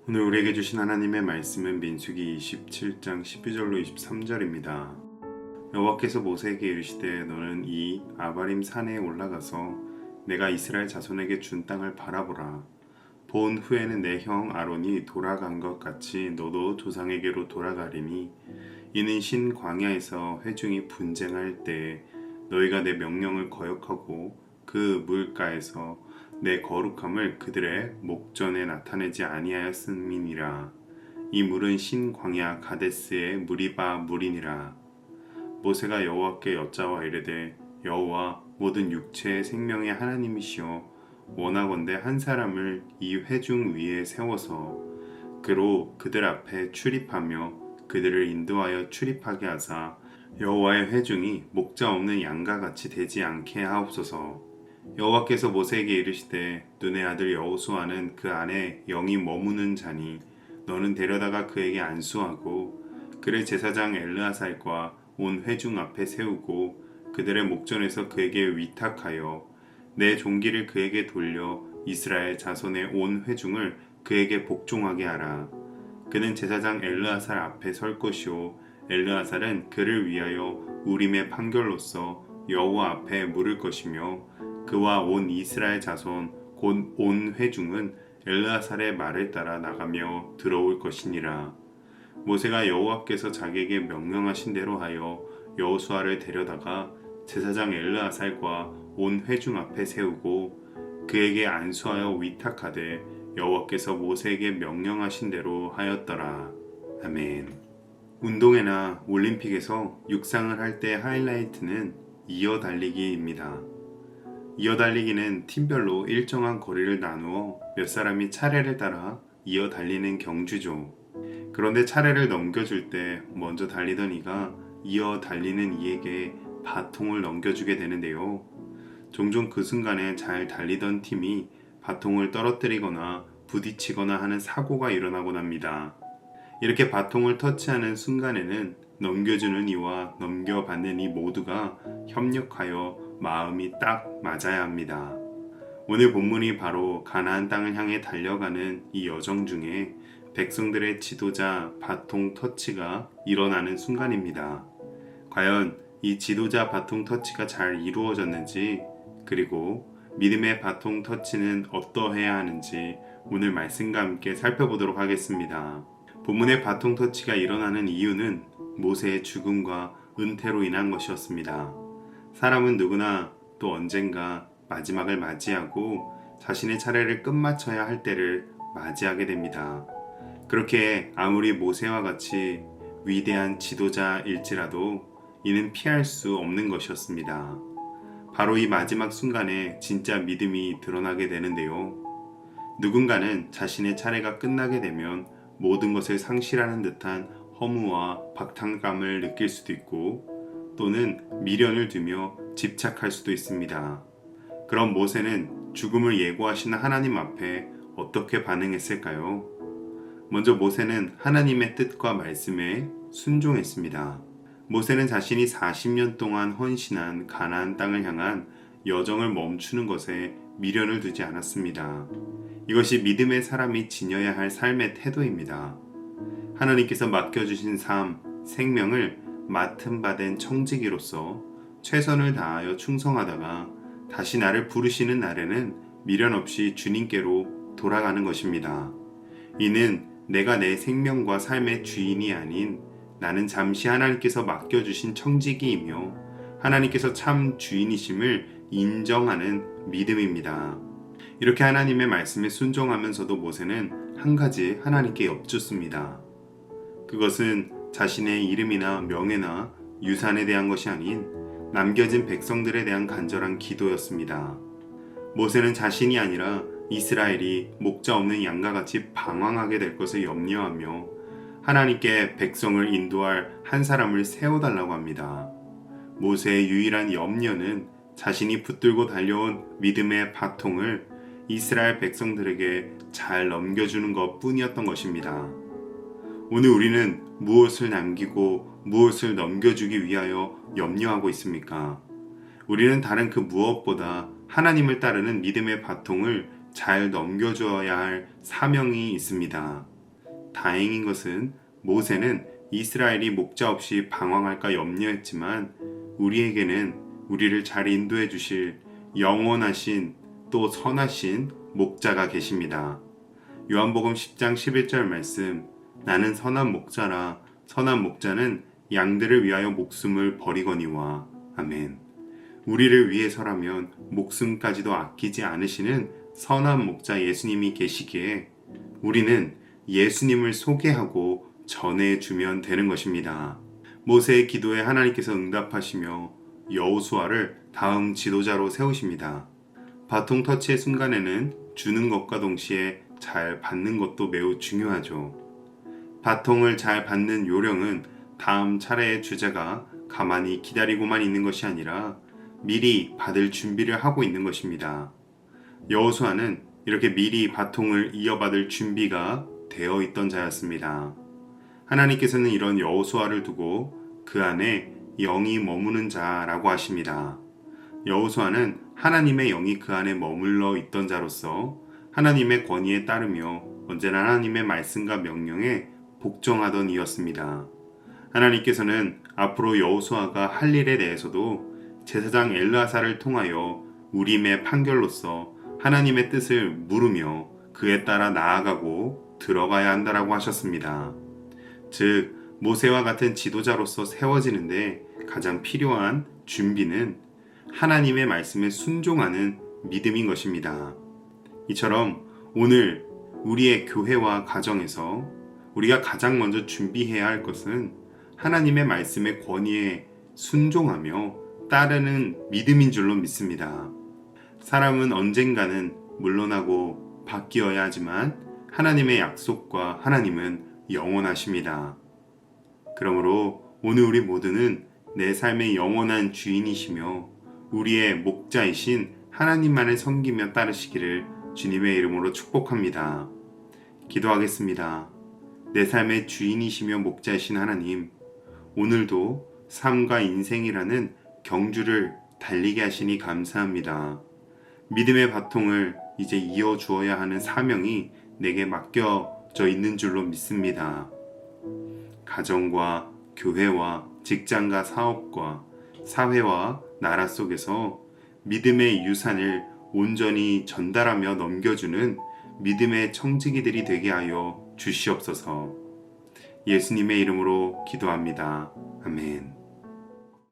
오늘 우리에게 주신 하나님의 말씀은 민수기 27장 12절로 23절입니다. 여호와께서 모세에게 이르시되 너는 이 아바림 산에 올라가서 내가 이스라엘 자손에게 준 땅을 바라보라. 본 후에는 내 형 아론이 돌아간 것 같이 너도 조상에게로 돌아가리니 이는 신 광야에서 회중이 분쟁할 때에 너희가 내 명령을 거역하고 그 물가에서 내 거룩함을 그들의 목전에 나타내지 아니하였음이니라. 이 물은 신 광야 가데스의 무리바 물이니라. 모세가 여호와께 여짜와 이르되 여호와 모든 육체의 생명의 하나님이시여 원하건대 한 사람을 이 회중 위에 세워서 그로 그들 앞에 출입하며 그들을 인도하여 출입하게 하사 여호와의 회중이 목자 없는 양과 같이 되지 않게 하옵소서. 여호와께서 모세에게 이르시되 눈의 아들 여호수아는 그 안에 영이 머무는 자니 너는 데려다가 그에게 안수하고 그를 제사장 엘르아살과 온 회중 앞에 세우고 그들의 목전에서 그에게 위탁하여 내 종기를 그에게 돌려 이스라엘 자손의 온 회중을 그에게 복종하게 하라. 그는 제사장 엘르아살 앞에 설 것이요 엘르아살은 그를 위하여 우림의 판결로서 여호와 앞에 물을 것이며 그와 온 이스라엘 자손 곧 온 회중은 엘르아살의 말을 따라 나가며 들어올 것이니라. 모세가 여호와께서 자기에게 명령하신 대로 하여 여호수아를 데려다가 제사장 엘르아살과 온 회중 앞에 세우고 그에게 안수하여 위탁하되 여호와께서 모세에게 명령하신 대로 하였더라. 아멘. 운동회나 올림픽에서 육상을 할 때 하이라이트는 이어 달리기입니다. 이어 달리기는 팀별로 일정한 거리를 나누어 몇 사람이 차례를 따라 이어 달리는 경주죠. 그런데 차례를 넘겨줄 때 먼저 달리던 이가 이어 달리는 이에게 바통을 넘겨주게 되는데요. 종종 그 순간에 잘 달리던 팀이 바통을 떨어뜨리거나 부딪히거나 하는 사고가 일어나곤 합니다. 이렇게 바통을 터치하는 순간에는 넘겨주는 이와 넘겨받는 이 모두가 협력하여 마음이 딱 맞아야 합니다. 오늘 본문이 바로 가나안 땅을 향해 달려가는 이 여정 중에 백성들의 지도자 바통 터치가 일어나는 순간입니다. 과연 이 지도자 바통 터치가 잘 이루어졌는지, 그리고 믿음의 바통 터치는 어떠해야 하는지 오늘 말씀과 함께 살펴보도록 하겠습니다. 본문의 바통 터치가 일어나는 이유는 모세의 죽음과 은퇴로 인한 것이었습니다. 사람은 누구나 또 언젠가 마지막을 맞이하고 자신의 차례를 끝마쳐야 할 때를 맞이하게 됩니다. 그렇게 아무리 모세와 같이 위대한 지도자일지라도 이는 피할 수 없는 것이었습니다. 바로 이 마지막 순간에 진짜 믿음이 드러나게 되는데요. 누군가는 자신의 차례가 끝나게 되면 모든 것을 상실하는 듯한 허무와 박탈감을 느낄 수도 있고 또는 미련을 두며 집착할 수도 있습니다. 그럼 모세는 죽음을 예고하시는 하나님 앞에 어떻게 반응했을까요? 먼저 모세는 하나님의 뜻과 말씀에 순종했습니다. 모세는 자신이 40년 동안 헌신한 가나안 땅을 향한 여정을 멈추는 것에 미련을 두지 않았습니다. 이것이 믿음의 사람이 지녀야 할 삶의 태도입니다. 하나님께서 맡겨주신 삶, 생명을 맡은 바 된 청지기로서 최선을 다하여 충성하다가 다시 나를 부르시는 날에는 미련 없이 주님께로 돌아가는 것입니다. 이는 내가 내 생명과 삶의 주인이 아닌 나는 잠시 하나님께서 맡겨주신 청지기이며 하나님께서 참 주인이심을 인정하는 믿음입니다. 이렇게 하나님의 말씀에 순종하면서도 모세는 한 가지 하나님께 여쭙습니다. 그것은 자신의 이름이나 명예나 유산에 대한 것이 아닌 남겨진 백성들에 대한 간절한 기도였습니다. 모세는 자신이 아니라 이스라엘이 목자 없는 양과 같이 방황하게 될 것을 염려하며 하나님께 백성을 인도할 한 사람을 세워달라고 합니다. 모세의 유일한 염려는 자신이 붙들고 달려온 믿음의 바통을 이스라엘 백성들에게 잘 넘겨주는 것 뿐이었던 것입니다. 오늘 우리는 무엇을 남기고 무엇을 넘겨주기 위하여 염려하고 있습니까? 우리는 다른 그 무엇보다 하나님을 따르는 믿음의 바통을 잘 넘겨줘야 할 사명이 있습니다. 다행인 것은 모세는 이스라엘이 목자 없이 방황할까 염려했지만 우리에게는 우리를 잘 인도해 주실 영원하신 또 선하신 목자가 계십니다. 요한복음 10장 11절 말씀, 나는 선한 목자라 선한 목자는 양들을 위하여 목숨을 버리거니와. 아멘. 우리를 위해서라면 목숨까지도 아끼지 않으시는 선한 목자 예수님이 계시기에 우리는 예수님을 소개하고 전해주면 되는 것입니다. 모세의 기도에 하나님께서 응답하시며 여호수아를 다음 지도자로 세우십니다. 바통 터치의 순간에는 주는 것과 동시에 잘 받는 것도 매우 중요하죠. 바통을 잘 받는 요령은 다음 차례의 주자가 가만히 기다리고만 있는 것이 아니라 미리 받을 준비를 하고 있는 것입니다. 여호수아는 이렇게 미리 바통을 이어받을 준비가 되어 있던 자였습니다. 하나님께서는 이런 여호수아를 두고 그 안에 영이 머무는 자라고 하십니다. 여호수아는 하나님의 영이 그 안에 머물러 있던 자로서 하나님의 권위에 따르며 언제나 하나님의 말씀과 명령에 복종하던 이였습니다. 하나님께서는 앞으로 여호수아가 할 일에 대해서도 제사장 엘르아사를 통하여 우림의 판결로서 하나님의 뜻을 물으며 그에 따라 나아가고 들어가야 한다라고 하셨습니다. 즉 모세와 같은 지도자로서 세워지는데 가장 필요한 준비는 하나님의 말씀에 순종하는 믿음인 것입니다. 이처럼 오늘 우리의 교회와 가정에서 우리가 가장 먼저 준비해야 할 것은 하나님의 말씀의 권위에 순종하며 따르는 믿음인 줄로 믿습니다. 사람은 언젠가는 물러나고 바뀌어야 하지만 하나님의 약속과 하나님은 영원하십니다. 그러므로 오늘 우리 모두는 내 삶의 영원한 주인이시며 우리의 목자이신 하나님만을 섬기며 따르시기를 주님의 이름으로 축복합니다. 기도하겠습니다. 내 삶의 주인이시며 목자이신 하나님, 오늘도 삶과 인생이라는 경주를 달리게 하시니 감사합니다. 믿음의 바통을 이제 이어주어야 하는 사명이 내게 맡겨져 있는 줄로 믿습니다. 가정과 교회와 직장과 사업과 사회와 나라 속에서 믿음의 유산을 온전히 전달하며 넘겨주는 믿음의 청지기들이 되게 하여 주시옵소서. 예수님의 이름으로 기도합니다. 아멘.